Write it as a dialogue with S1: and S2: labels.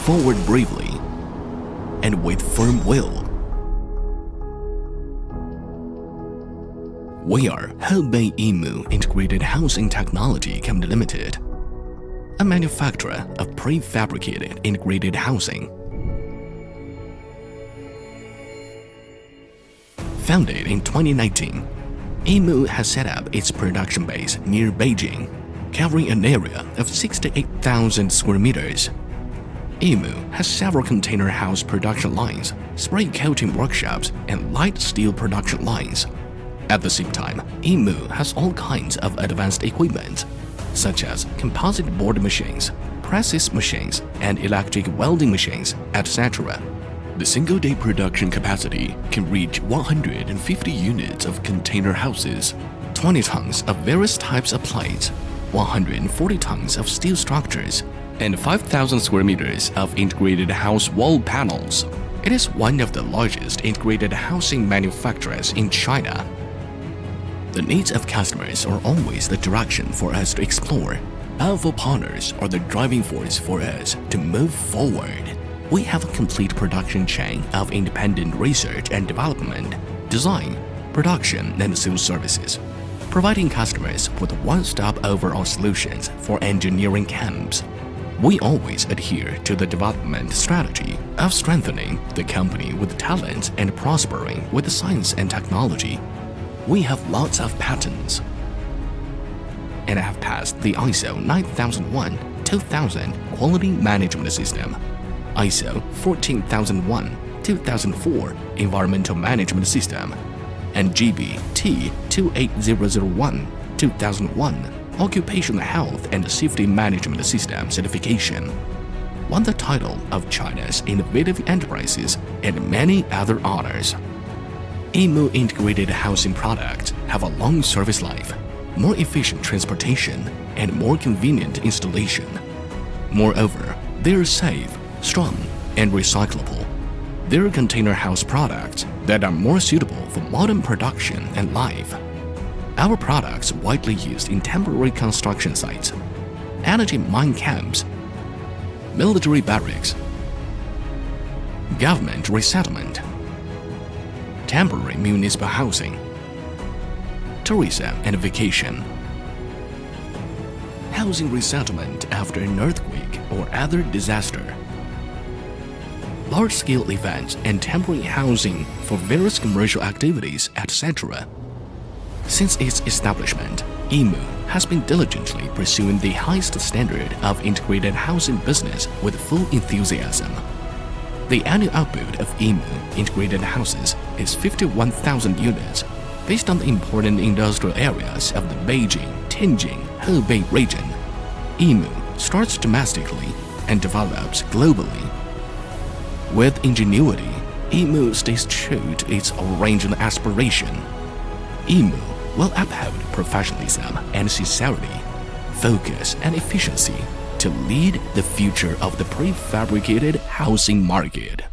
S1: forward bravely and with firm will. We are Hebei Yimu Integrated Housing Technology Company Limited, a manufacturer of prefabricated integrated housing. Founded in 2019, Yimu has set up its production base near Beijing, covering an area of 68,000 square meters. Yimu has several container house production lines, spray coating workshops, and light steel production lines. At the same time, Yimu has all kinds of advanced equipment, such as composite board machines, presses machines, and electric welding machines, etc. The single-day production capacity can reach 150 units of container houses, 20 tons of various types of plates, 140 tons of steel structures, and 5,000 square meters of integrated house wall panels. It is one of the largest integrated housing manufacturers in China. The needs of customers are always the direction for us to explore. Powerful partners are the driving force for us to move forward. We have a complete production chain of independent research and development, design, production, and sales services, providing customers with one-stop overall solutions for engineering camps. We always adhere to the development strategy of strengthening the company with talent and prospering with science and technology. We have lots of patents and have passed the ISO 9001-2000 Quality Management System, ISO 14001-2004 Environmental Management System, and GB T28001-2001 Occupational Health and Safety Management System certification, won the title of China's Innovative Enterprises and many other honors. Yimu integrated housing products have a long service life, more efficient transportation, and more convenient installation. Moreover, they are safe, strong, and recyclable. They are container house products that are more suitable for modern production and life. Our products are widely used in temporary construction sites, energy mine camps, military barracks, government resettlement, temporary municipal housing, tourism and vacation, housing resettlement after an earthquake or other disaster, large-scale events and temporary housing for various commercial activities, etc. Since its establishment, Yimu has been diligently pursuing the highest standard of integrated housing business with full enthusiasm. The annual output of Yimu integrated houses is 51,000 units, based on the important industrial areas of the Beijing-Tianjin-Hebei region. Yimu starts domestically and develops globally. With ingenuity, Yimu stays true to its original aspiration. Yimu will uphold professionalism and sincerity, focus and efficiency to lead the future of the prefabricated housing market.